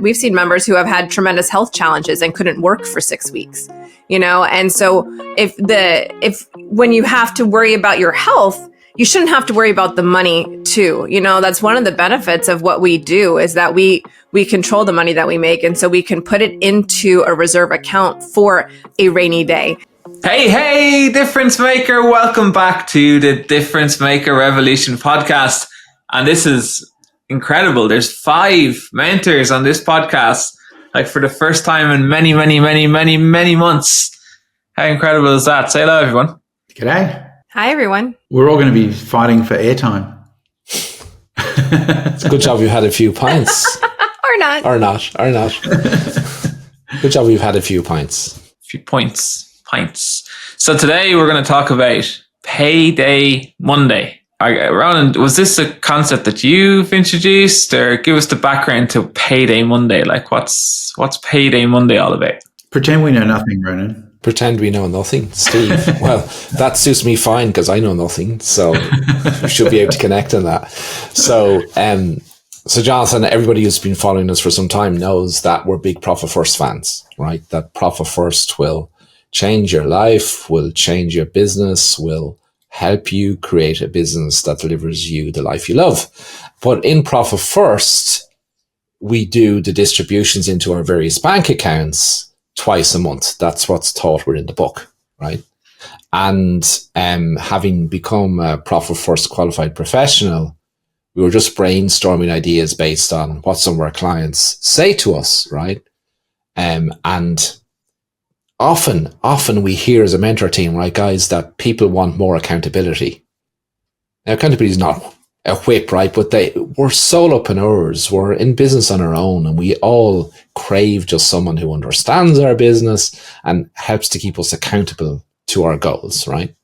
we've seen members who have had tremendous health challenges and couldn't work for 6 weeks, and so if when you have to worry about your health, you shouldn't have to worry about the money too. That's one of the benefits of what we do, is that we control the money that we make. And so we can put it into a reserve account for a rainy day. Hey, Difference Maker. Welcome back to the Difference Maker Revolution podcast. And this is incredible. There's 5 mentors on this podcast, like for the first time in many, many, many, many, many months. How incredible is that? Say hello, everyone. G'day. Hi, everyone. We're all going to be fighting for airtime. It's a good job you had a few pints. Or not. Good job you've had a few pints. Pints. So today we're going to talk about Payday Monday. Ronan, was this a concept that you've introduced, or give us the background to Payday Monday? Like what's Payday Monday all about? Pretend we know nothing, Ronan. Pretend we know nothing, Steve. Well, that suits me fine because I know nothing, so we should be able to connect on that. So Jonathan, everybody who's been following us for some time knows that we're big Profit First fans, right? That Profit First will change your life, will change your business, will help you create a business that delivers you the life you love. But in Profit First, we do the distributions into our various bank accounts twice a month. That's what's taught within the book, right? And having become a Profit First qualified professional, we were just brainstorming ideas based on what some of our clients say to us, right? And often we hear as a mentor team, right, guys, that people want more accountability. Now, accountability is not a whip, right? But we're solopreneurs. We're in business on our own, and we all crave just someone who understands our business and helps to keep us accountable to our goals, right?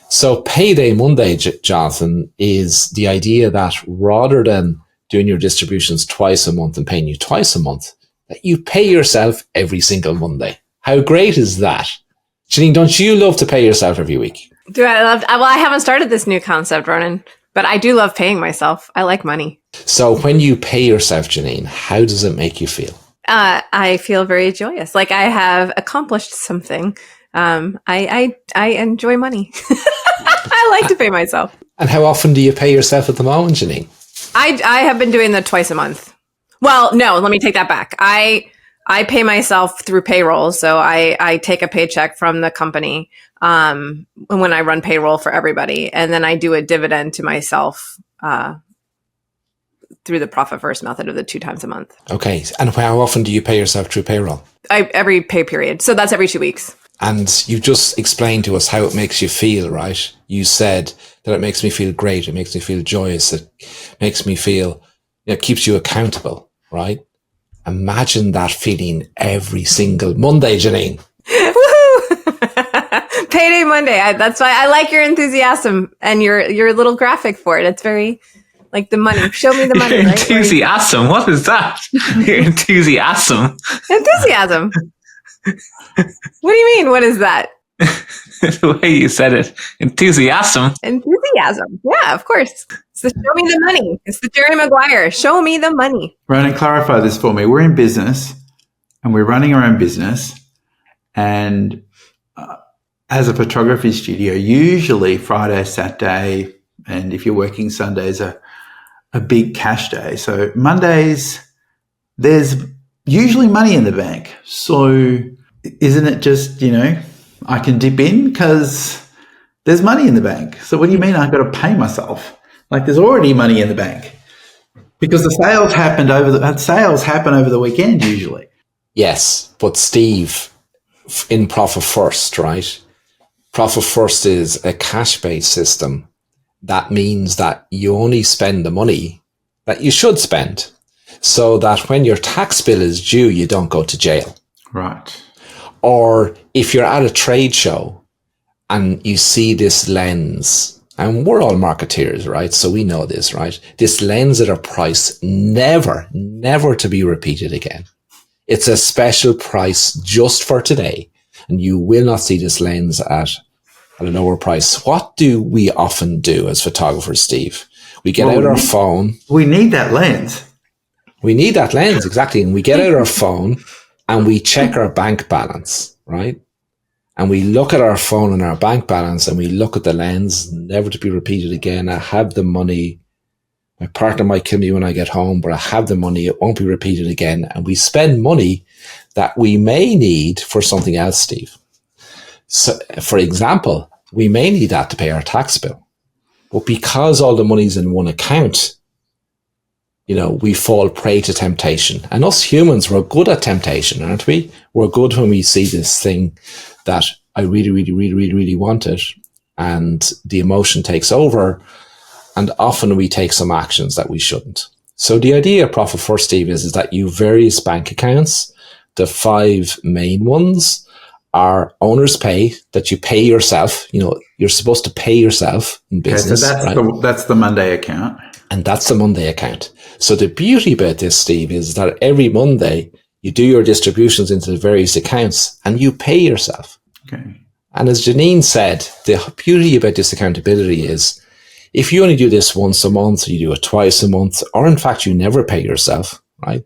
So Payday Monday, Jonathan, is the idea that rather than doing your distributions twice a month and paying you twice a month, that you pay yourself every single Monday. How great is that? Jeanine, don't you love to pay yourself every week? Do I love? Well, I haven't started this new concept, Ronan. But I do love paying myself. I like money. So when you pay yourself, Jeanine, how does it make you feel? I feel very joyous. Like I have accomplished something. I enjoy money. I like to pay myself. And how often do you pay yourself at the moment, Jeanine? I have been doing that twice a month. Well, no, let me take that back. I pay myself through payroll. So I take a paycheck from the company when I run payroll for everybody. And then I do a dividend to myself through the Profit First method of the 2 times a month. Okay. And how often do you pay yourself through payroll? Every pay period. So that's every 2 weeks. And you just explained to us how it makes you feel, right? You said that it makes me feel great. It makes me feel joyous. It makes me feel, it keeps you accountable, right? Imagine that feeling every single Monday, Jeanine. Payday Monday. That's why I like your enthusiasm and your little graphic for it. It's very like the money. Show me the money. Right? Enthusiasm. What is that? Your enthusiasm. Enthusiasm. What do you mean? What is that? The way you said it. Enthusiasm. Enthusiasm. Yeah, of course. It's the show me the money. It's the Jerry Maguire. Show me the money. Ronan, clarify this for me. We're in business and we're running our own business, and as a photography studio, usually Friday, Saturday, and if you're working Sundays, a big cash day. So Mondays, there's usually money in the bank. So isn't it just, I can dip in because there's money in the bank. So what do you mean I've got to pay myself? Like there's already money in the bank because the sales happen over the weekend usually. Yes, but Steve, in Profit First, right? Profit First is a cash-based system. That means that you only spend the money that you should spend, so that when your tax bill is due, you don't go to jail. Right. Or if you're at a trade show and you see this lens, and we're all marketeers, right? So we know this, right? This lens at a price never to be repeated again. It's a special price just for today. And you will not see this lens at a lower price. What do we often do as photographers, Steve? We get out our phone. We need that lens. We need that lens, exactly. And we get out our phone and we check our bank balance, right? And we look at our phone and our bank balance and we look at the lens, never to be repeated again. I have the money. My partner might kill me when I get home, but I have the money. It won't be repeated again. And we spend money that we may need for something else, Steve. So, for example, we may need that to pay our tax bill. But because all the money's in one account, we fall prey to temptation. And us humans, we're good at temptation, aren't we? We're good when we see this thing that I really, really, really, really, really wanted, and the emotion takes over, and often we take some actions that we shouldn't. So the idea of Profit First, Steve, is that you various bank accounts. The 5 main ones are owner's pay, that you pay yourself. You're supposed to pay yourself in business. Okay, so that's the Monday account. And that's the Monday account. So the beauty about this, Steve, is that every Monday you do your distributions into the various accounts and you pay yourself. Okay. And as Jeanine said, the beauty about this accountability is if you only do this once a month, or you do it twice a month, or in fact, you never pay yourself, right?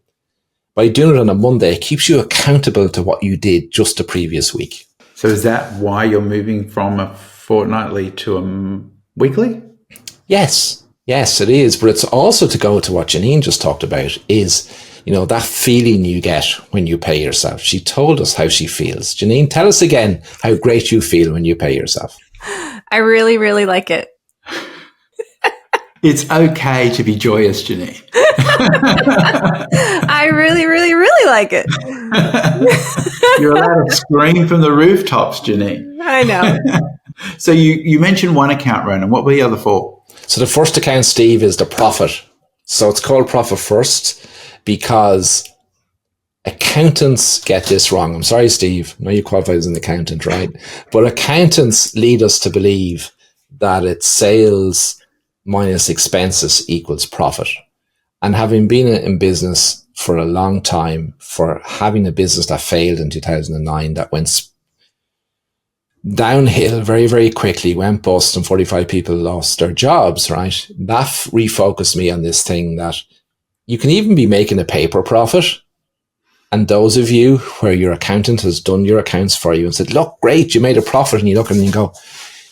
By doing it on a Monday, it keeps you accountable to what you did just the previous week. So is that why you're moving from a fortnightly to a weekly? Yes, it is. But it's also to go to what Jeanine just talked about is, that feeling you get when you pay yourself. She told us how she feels. Jeanine, tell us again how great you feel when you pay yourself. I really, really like it. It's okay to be joyous, Jeanine. I really, really, really like it. You're allowed to scream from the rooftops, Jeanine. I know. So you mentioned one account, Ronan. What were the other 4? So the first account, Steve, is the profit. So it's called Profit First because accountants get this wrong. I'm sorry, Steve. I know you qualify as an accountant, right? But accountants lead us to believe that it's sales minus expenses equals profit. And having been in business for a long time, for having a business that failed in 2009, that went downhill very, very quickly, went bust, and 45 people lost their jobs, right? That refocused me on this thing that you can even be making a paper profit. And those of you where your accountant has done your accounts for you and said, look, great, you made a profit, and you look at it and you go,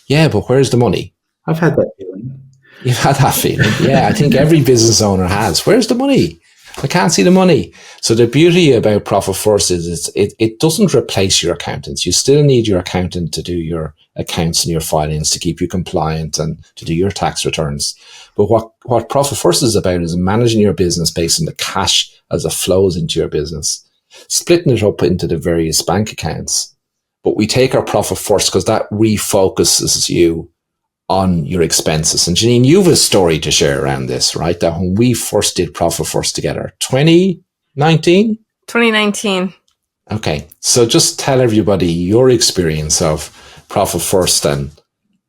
yeah, but where's the money? I've had that feeling. You've had that feeling. Yeah, I think every business owner has. Where's the money? I can't see the money. So the beauty about Profit First is it doesn't replace your accountants. You still need your accountant to do your accounts and your filings to keep you compliant and to do your tax returns. But what Profit First is about is managing your business based on the cash as it flows into your business, splitting it up into the various bank accounts. But we take our Profit First because that refocuses you on your expenses. And Jeanine, you have a story to share around this, right? That when we first did Profit First together, 2019? 2019. Okay. So just tell everybody your experience of Profit First and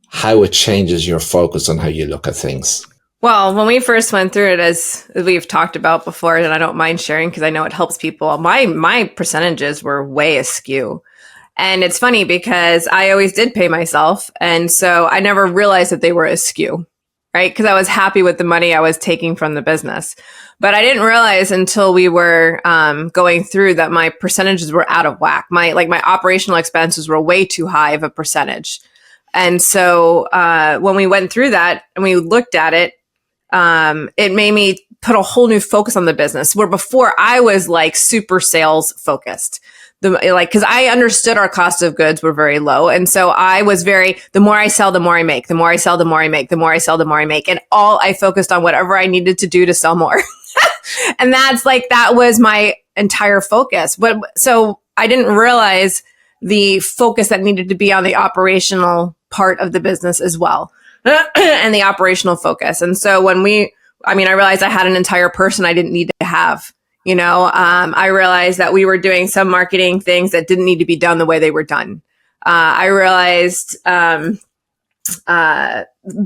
how it changes your focus on how you look at things. Well, when we first went through it, as we've talked about before, and I don't mind sharing because I know it helps people, my percentages were way askew. And it's funny because I always did pay myself. And so I never realized that they were askew, right? Because I was happy with the money I was taking from the business. But I didn't realize until we were going through that my percentages were out of whack. My operational expenses were way too high of a percentage. And so when we went through that and we looked at it, it made me put a whole new focus on the business, where before I was like super sales focused. Because I understood our cost of goods were very low. And so I was the more I sell, the more I make, the more I sell, the more I make, the more I sell, the more I make. And I focused on whatever I needed to do to sell more. And that was my entire focus. But so I didn't realize the focus that needed to be on the operational part of the business as well. And the operational focus. And so I realized I had an entire person I didn't need to have. I realized that we were doing some marketing things that didn't need to be done the way they were done. I realized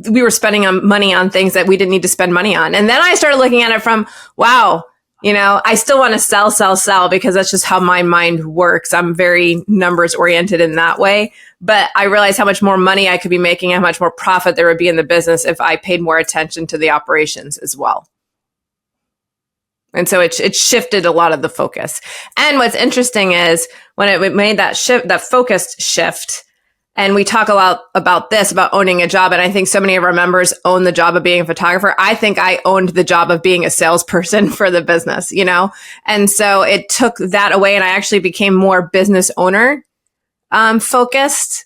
we were spending money on things that we didn't need to spend money on. And then I started looking at it from, wow, I still want to sell because that's just how my mind works. I'm very numbers oriented in that way. But I realized how much more money I could be making, how much more profit there would be in the business if I paid more attention to the operations as well. And so it shifted a lot of the focus. And what's interesting is when it made that shift, that focused shift, and we talk a lot about this, about owning a job. And I think so many of our members own the job of being a photographer. I think I owned the job of being a salesperson for the business, you know? And so it took that away, and I actually became more business owner focused.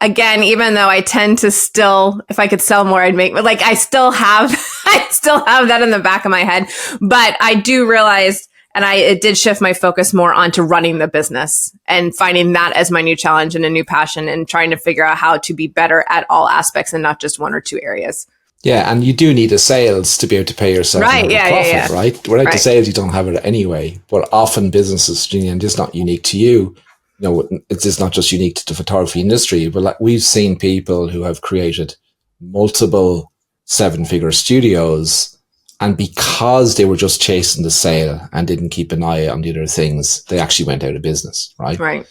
Again, even though I tend to still, if I could sell more, I'd make, like, I still have that in the back of my head. But I do realize, and it did shift my focus more onto running the business and finding that as my new challenge and a new passion, and trying to figure out how to be better at all aspects and not just one or two areas. Yeah, and you do need a sales to be able to pay yourself right, profit, right? Without the sales, you don't have it anyway. But often businesses, Jeanine, and this is not unique to you, you know, it's not just unique to the photography industry, but like we've seen people who have created multiple 7-figure studios, and because they were just chasing the sale and didn't keep an eye on the other things, they actually went out of business, right? Right.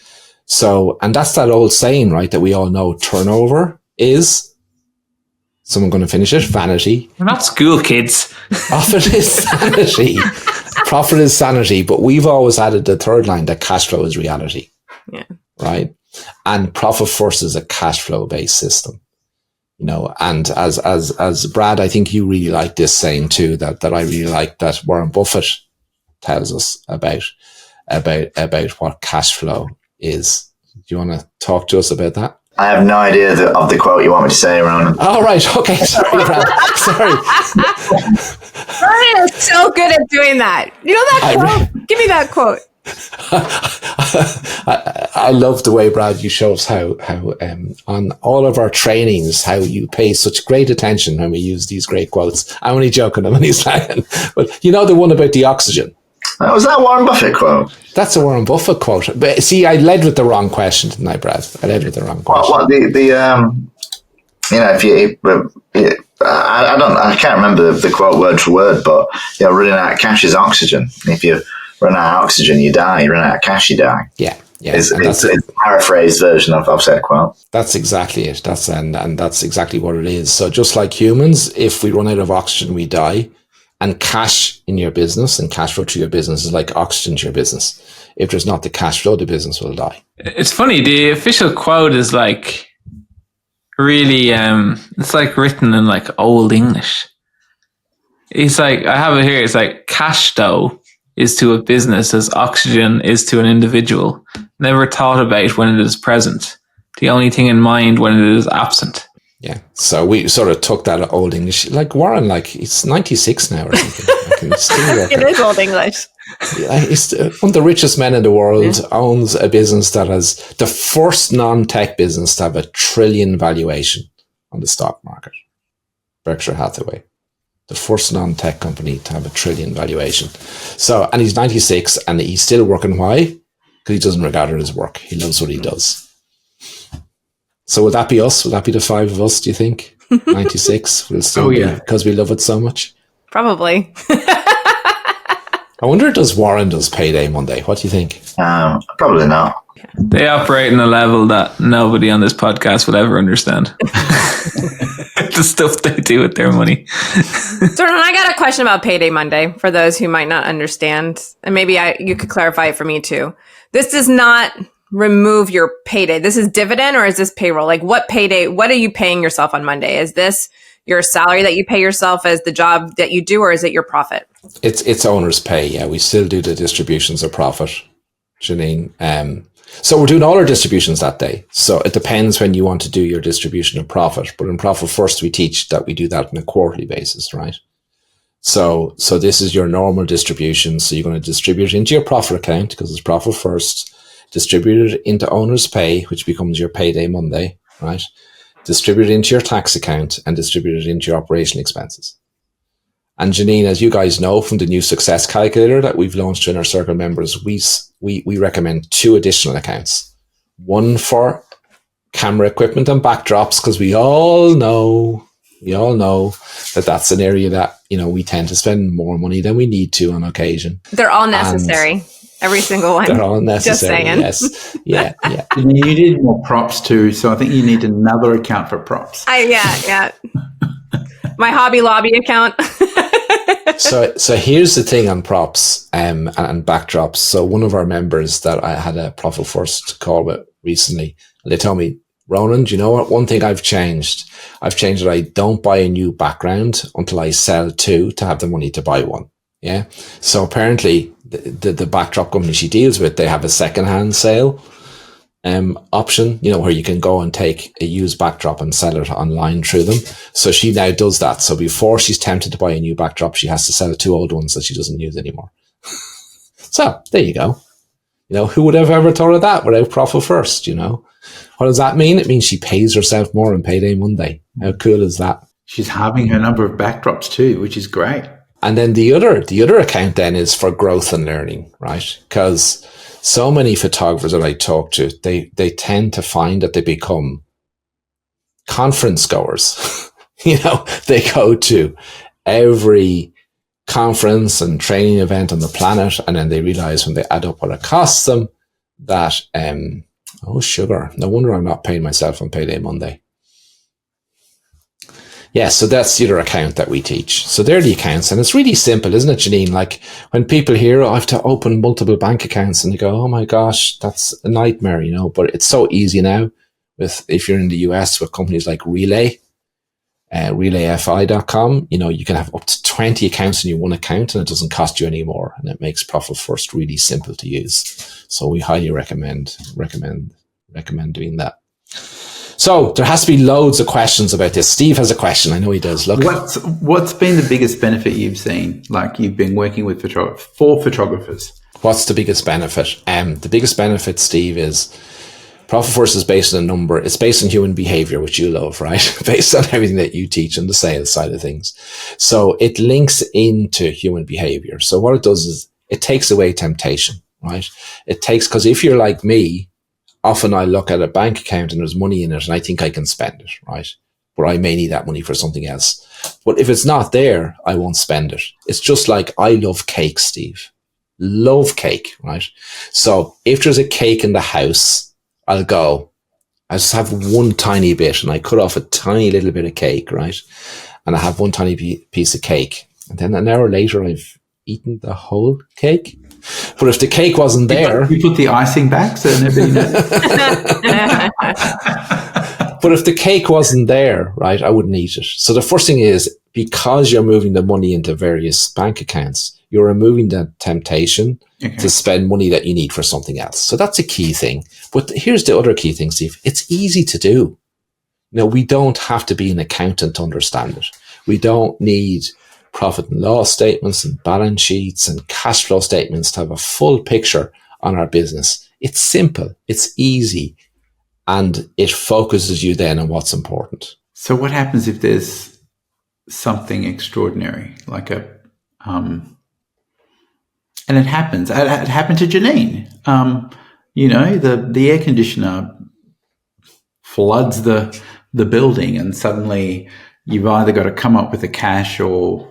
So, and that's that old saying, right, that we all know: turnover is, someone going to finish it, vanity. We're not school kids. Profit is sanity. Profit is sanity. But we've always added the third line, that cash flow is reality. Yeah. Right. And Profit First is a cash flow based system, you know, and as Brad, I think you really like this saying too, that I really like, that Warren Buffett tells us about what cash flow is. Do you want to talk to us about that? I have no idea of the quote you want me to say, Ronan. Oh, right. Okay. Sorry, Brad. Sorry. Ronan is so good at doing that. You know that quote? Give me that quote. I love the way, Brad, you show us how on all of our trainings, how you pay such great attention when we use these great quotes. I'm only joking, I'm only slaying. But you know the one about the oxygen? Was that Warren Buffett quote? That's a Warren Buffett quote. But see, I led with the wrong question, didn't I, Brad? I led with the wrong question. What you know, I can't remember the quote word for word, but you know, running out of cash is oxygen. If you run out of oxygen, you die. You run out of cash, you die. Yeah. It's a paraphrased version of said quote. That's exactly it. And that's exactly what it is. So just like humans, if we run out of oxygen, we die. And cash in your business and cash flow to your business is like oxygen to your business. If there's not the cash flow, the business will die. It's funny. The official quote is like really, it's like written in like old English. It's like, I have it here. It's like, cash dough is to a business as oxygen is to an individual. Never thought about when it is present. The only thing in mind when it is absent. Yeah. So we sort of took that old English, like Warren, like he's 96 now or something. I can still work. It is old English. Yeah, he's one of the richest men in the world, owns a business that has the first non-tech business to have $1 trillion valuation on the stock market. Berkshire Hathaway. The first non-tech company to have $1 trillion valuation. So, and he's 96 and he's still working. Why? Because he doesn't regard it as work. He loves what he does. So would that be us? Would that be the five of us, do you think? 96? We'll still be, because we love it so much? Probably. I wonder, does Warren does Payday Monday? What do you think? Probably not. They operate in a level that nobody on this podcast would ever understand. The stuff they do with their money. So, Ronan, I got a question about Payday Monday for those who might not understand. And maybe you could clarify it for me too. This does not remove your payday. This is dividend, or is this payroll? Like, what payday, what are you paying yourself on Monday? Is this your salary that you pay yourself as the job that you do, or is it your profit? It's owner's pay. Yeah, we still do the distributions of profit, Jeanine. So we're doing all our distributions that day. So it depends when you want to do your distribution of profit. But in Profit First, we teach that we do that on a quarterly basis, right? So this is your normal distribution. So you're going to distribute it into your profit account because it's Profit First. Distribute it into owner's pay, which becomes your Payday Monday, right? Distribute it into your tax account and distribute it into your operation expenses. And Jeanine, as you guys know from the new success calculator that we've launched to in our circle members, we recommend 2 additional accounts. One for camera equipment and backdrops, because we all know that that's an area that, you know, we tend to spend more money than we need to on occasion. They're all necessary. Every single one. They're all necessary. Just saying. Yes. Yeah. You needed more props too, so I think you need another account for props. Yeah. My Hobby Lobby account. So here's the thing on props and backdrops. So one of our members that I had a Profit First call with recently, they told me, Ronan, do you know what? One thing I've changed that I don't buy a new background until I sell two to have the money to buy one. Yeah. So apparently the backdrop company she deals with, they have a secondhand sale option, where you can go and take a used backdrop and sell it online through them. So she now does that. So before she's tempted to buy a new backdrop, she has to sell two old ones that she doesn't use anymore. So there you go. Who would have ever thought of that without Profit First, What does that mean? It means she pays herself more on Payday Monday. How cool is that? She's halving her number of backdrops too, which is great. And then the other account then is for growth and learning, right? Because so many photographers that I talk to, they tend to find that they become conference goers. They go to every conference and training event on the planet, and then they realize when they add up what it costs them that, sugar, no wonder I'm not paying myself on Payday Monday. Yeah, so that's the other account that we teach. So they're the accounts, and it's really simple, isn't it, Jeanine? Like when people hear, I have to open multiple bank accounts, and they go, oh my gosh, that's a nightmare, but it's so easy now if you're in the US with companies like Relay, relayfi.com, you can have up to 20 accounts in your one account and it doesn't cost you any more. And it makes Profit First really simple to use. So we highly recommend doing that. So there has to be loads of questions about this. Steve has a question. I know he does. Look, what's been the biggest benefit you've seen? Like you've been working with for photographers. What's the biggest benefit? The biggest benefit, Steve, is Profit First is based on a number. It's based on human behavior, which you love, right? Based on everything that you teach on the sales side of things. So it links into human behavior. So what it does is it takes away temptation, right? Because if you're like me, often I look at a bank account and there's money in it and I think I can spend it, right? But I may need that money for something else. But if it's not there, I won't spend it. It's just like I love cake, Steve. Love cake, right? So if there's a cake in the house, I just have one tiny bit and I cut off a tiny little bit of cake, right? And I have one tiny piece of cake. And then an hour later, I've eaten the whole cake. But if the cake wasn't there... You put the icing back so nobody knows. But if the cake wasn't there, right, I wouldn't eat it. So the first thing is, because you're moving the money into various bank accounts, you're removing the temptation to spend money that you need for something else. So that's a key thing. But here's the other key thing, Steve. It's easy to do. We don't have to be an accountant to understand it. We don't need profit and loss statements and balance sheets and cash flow statements to have a full picture on our business. It's simple, it's easy, and it focuses you then on what's important. So what happens if there's something extraordinary, like and it happens. It happened to Jeanine. The air conditioner floods the building and suddenly you've either got to come up with the cash or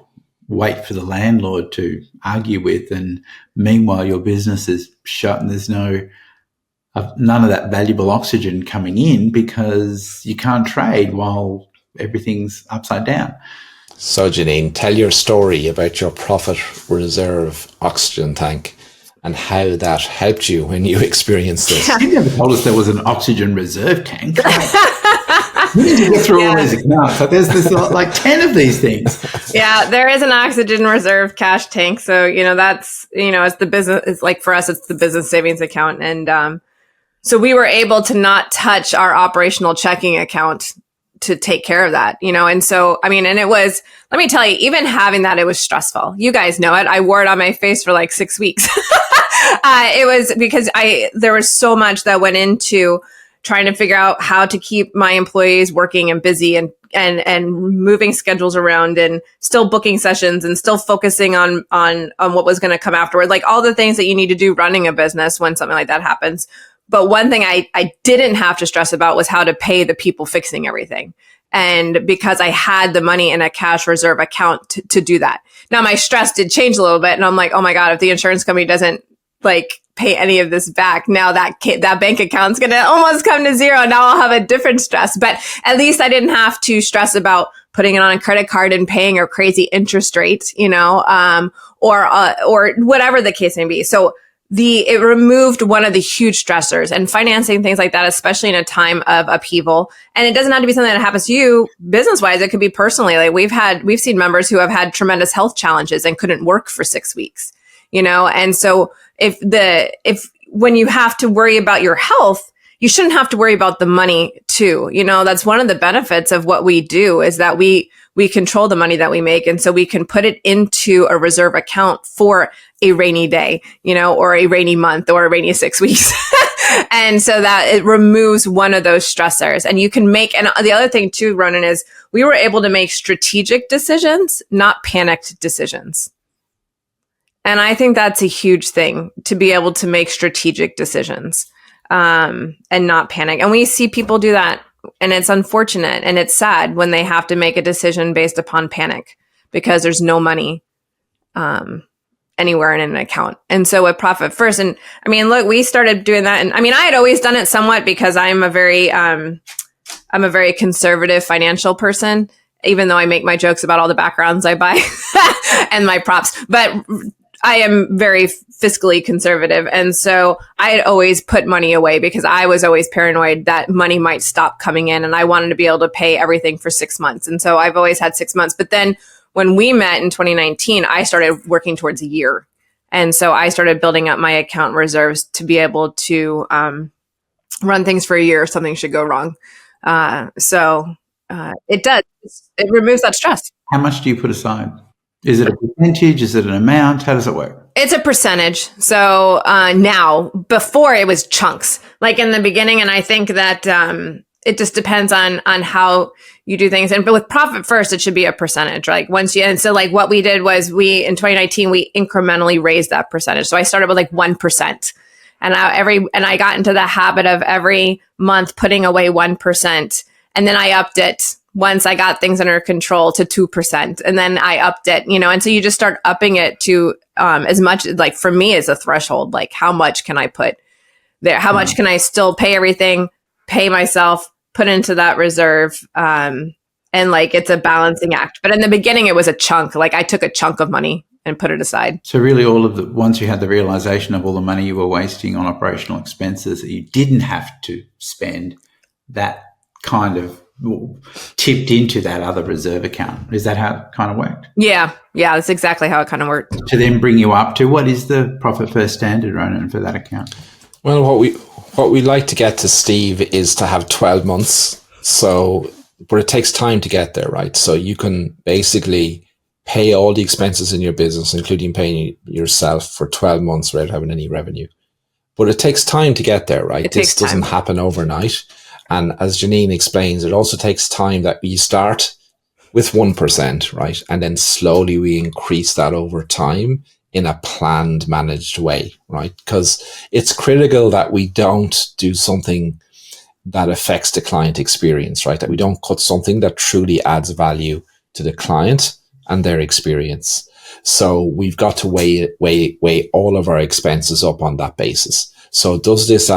wait for the landlord to argue with, and meanwhile your business is shut and there's none of that valuable oxygen coming in because you can't trade while everything's upside down. So Jeanine, tell your story about your profit reserve oxygen tank and how that helped you when you experienced this. You never told us there was an oxygen reserve tank. We need to get through all these accounts. So there's like 10 of these things. Yeah, there is an oxygen reserve cash tank. So, that's, it's the business, it's like for us, it's the business savings account. And so we were able to not touch our operational checking account to take care of that, And so, and it was, let me tell you, even having that, it was stressful. You guys know it. I wore it on my face for like 6 weeks. It was because there was so much that went into trying to figure out how to keep my employees working and busy and moving schedules around and still booking sessions and still focusing on what was going to come afterward, like all the things that you need to do running a business when something like that happens. But one thing I didn't have to stress about was how to pay the people fixing everything. And because I had the money in a cash reserve account to do that. Now my stress did change a little bit. And I'm like, oh my God, if the insurance company doesn't pay any of this back, now that bank account's going to almost come to zero. Now I'll have a different stress. But at least I didn't have to stress about putting it on a credit card and paying a crazy interest rate, or whatever the case may be. So it removed one of the huge stressors, and financing things like that, especially in a time of upheaval. And it doesn't have to be something that happens to you business wise. It could be personally. Like we've seen members who have had tremendous health challenges and couldn't work for 6 weeks, and so when you have to worry about your health, you shouldn't have to worry about the money too. That's one of the benefits of what we do, is that we control the money that we make. And so we can put it into a reserve account for a rainy day, or a rainy month, or a rainy 6 weeks. And so that it removes one of those stressors. And you can and the other thing too, Ronan, is we were able to make strategic decisions, not panicked decisions. And I think that's a huge thing, to be able to make strategic decisions, and not panic. And we see people do that, and it's unfortunate and it's sad when they have to make a decision based upon panic because there's no money anywhere in an account. And so with Profit First, and I mean, look, we started doing that. And I mean, I had always done it somewhat because I'm a very conservative financial person, even though I make my jokes about all the backgrounds I buy and my props. But I am very fiscally conservative. And so I had always put money away because I was always paranoid that money might stop coming in, and I wanted to be able to pay everything for 6 months. And so I've always had 6 months. But then when we met in 2019, I started working towards a year. And so I started building up my account reserves to be able to run things for a year if something should go wrong. It does. It removes that stress. How much do you put aside? Is it a percentage? Is it an amount? How does it work? It's a percentage. So now, before it was chunks, like in the beginning. And I think that it just depends on how you do things. But with Profit First, it should be a percentage. Like what we did was in 2019, we incrementally raised that percentage. So I started with like 1%. And I got into the habit of every month putting away 1%. And then I upped it once I got things under control to 2%. And then I upped it, and so you just start upping it to as much, like for me is a threshold, like how much can I put there? How much can I still pay everything, pay myself, put into that reserve? And like, it's a balancing act. But in the beginning, it was a chunk. Like I took a chunk of money and put it aside. So really once you had the realization of all the money you were wasting on operational expenses that you didn't have to spend, that kind of tipped into that other reserve account. Is that how it kind of worked? Yeah, that's exactly how it kind of worked. To then bring you up to, what is the Profit First standard, Ronan, for that account? Well, what we like to get to, Steve, is to have 12 months. But it takes time to get there, right? So you can basically pay all the expenses in your business, including paying yourself, for 12 months without having any revenue. But it takes time to get there, right? This doesn't happen overnight. And as Jeanine explains, it also takes time that we start with 1%, right? And then slowly we increase that over time in a planned, managed way, right? Because it's critical that we don't do something that affects the client experience, right? That we don't cut something that truly adds value to the client and their experience. So we've got to weigh all of our expenses up on that basis. So does this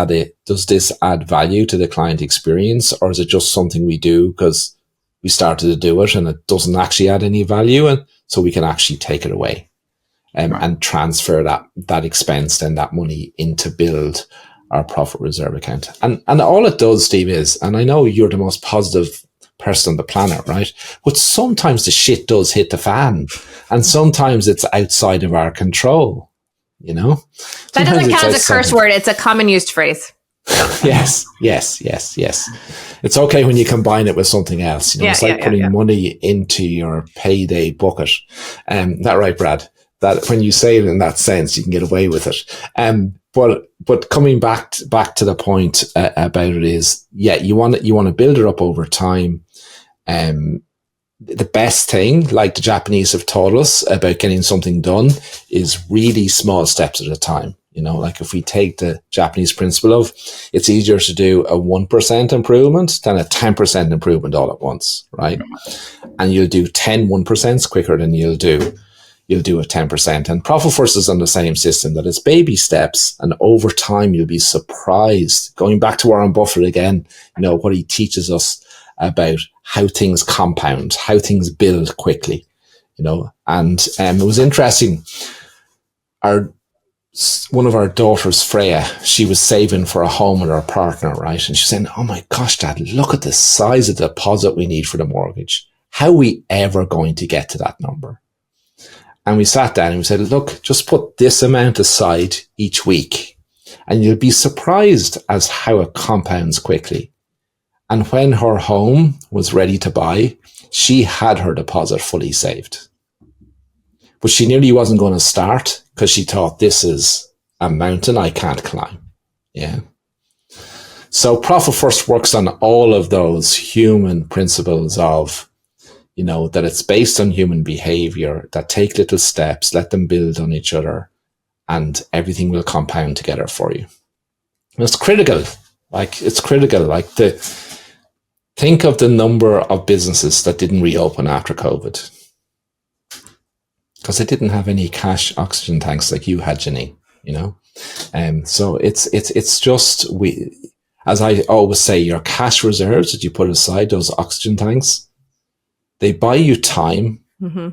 add value to the client experience, or is it just something we do because we started to do it and it doesn't actually add any value, and so we can actually take it away and transfer that expense, then that money, into build our profit reserve account. And all it does, Steve, is, and I know you're the most positive person on the planet, right? But sometimes the shit does hit the fan, and sometimes it's outside of our control. That doesn't count as a curse word. It's a common used phrase. Yes. It's okay when you combine it with something else. It's like putting money into your payday bucket. That right, Brad? That when you say it in that sense, you can get away with it. But coming back to the point about it is, you want to build it up over time. The best thing, like the Japanese have taught us about getting something done, is really small steps at a time. Like if we take the Japanese principle of, it's easier to do a 1% improvement than a 10% improvement all at once, right? And you'll do 10 1% quicker than you'll do a 10%. And Profit First is on the same system, that it's baby steps, and over time you'll be surprised. Going back to Warren Buffett again, what he teaches us about how things compound, how things build quickly, and it was interesting. One of our daughters, Freya, she was saving for a home with her partner, right? And she's saying, oh my gosh, Dad, look at the size of the deposit we need for the mortgage. How are we ever going to get to that number? And we sat down and we said, look, just put this amount aside each week and you'll be surprised as how it compounds quickly. And when her home was ready to buy, she had her deposit fully saved. But she nearly wasn't going to start because she thought, this is a mountain I can't climb. Yeah. So Profit First works on all of those human principles of, that it's based on human behavior, that take little steps, let them build on each other, and everything will compound together for you. And it's critical. Think of the number of businesses that didn't reopen after COVID. Because they didn't have any cash oxygen tanks like you had, Jeanine, so it's just, as I always say, your cash reserves that you put aside, those oxygen tanks, they buy you time when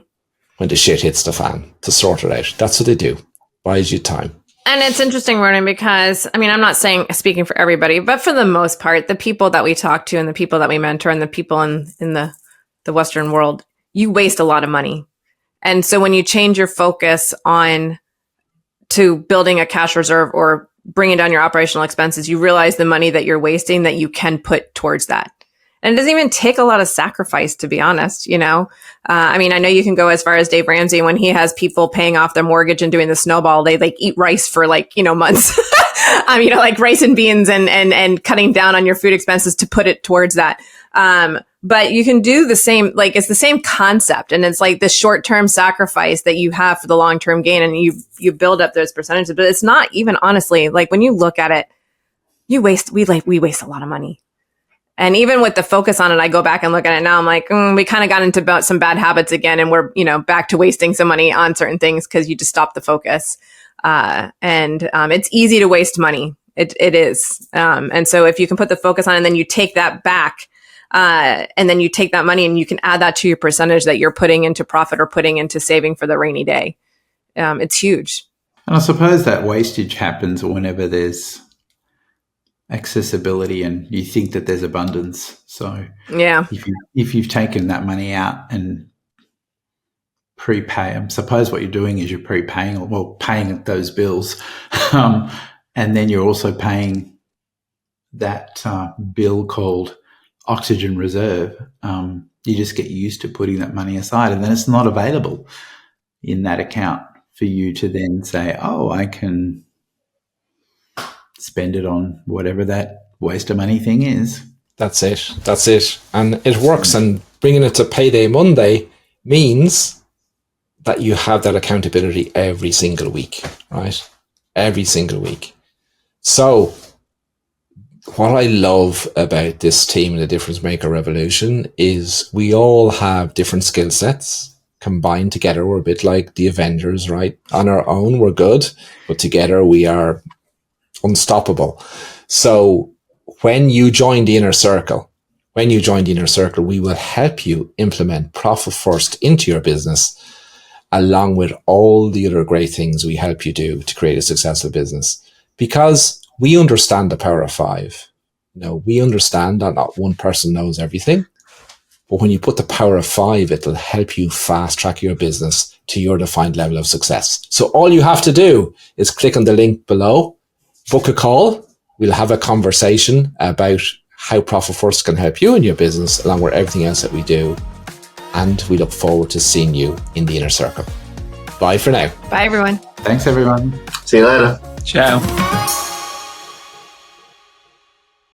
the shit hits the fan to sort it out. That's what they do. Buys you time. And it's interesting, Ronan, because, I'm not speaking for everybody, but for the most part, the people that we talk to and the people that we mentor and the people in the Western world, you waste a lot of money. And so when you change your focus to building a cash reserve or bringing down your operational expenses, you realize the money that you're wasting that you can put towards that. And it doesn't even take a lot of sacrifice, to be honest, I know you can go as far as Dave Ramsey when he has people paying off their mortgage and doing the snowball. They eat rice for months, rice and beans and cutting down on your food expenses to put it towards that. But you can do the same, it's the same concept. And it's like the short-term sacrifice that you have for the long-term gain. And you build up those percentages, but it's not even honestly, when you look at it, we waste a lot of money. And even with the focus on it, I go back and look at it now. I'm like, we kind of got into some bad habits again. And we're, back to wasting some money on certain things because you just stop the focus. It's easy to waste money. It is. And so if you can put the focus on it and then you take that back, and then you take that money and you can add that to your percentage that you're putting into profit or putting into saving for the rainy day. It's huge. And I suppose that wastage happens whenever there's accessibility and you think that there's abundance. So yeah, if you've taken that money out and prepay, I suppose what you're doing is you're paying those bills, and then you're also paying that bill called oxygen reserve. You just get used to putting that money aside, and then it's not available in that account for you to then say, oh, I can spend it on whatever that waste of money thing is. That's it. And it works. And bringing it to Payday Monday means that you have that accountability every single week, right? Every single week. So what I love about this team and the Difference Maker Revolution is we all have different skill sets combined together. We're a bit like the Avengers, right? On our own, we're good, but together we are unstoppable. So when you join the inner circle, we will help you implement Profit First into your business, along with all the other great things we help you do to create a successful business. Because we understand the power of five. We understand that not one person knows everything. But when you put the power of five, it'll help you fast track your business to your defined level of success. So all you have to do is click on the link below, book a call. We'll have a conversation about how Profit First can help you in your business, along with everything else that we do. And we look forward to seeing you in the inner circle. Bye for now. Bye, everyone. Thanks, everyone. See you later. Ciao.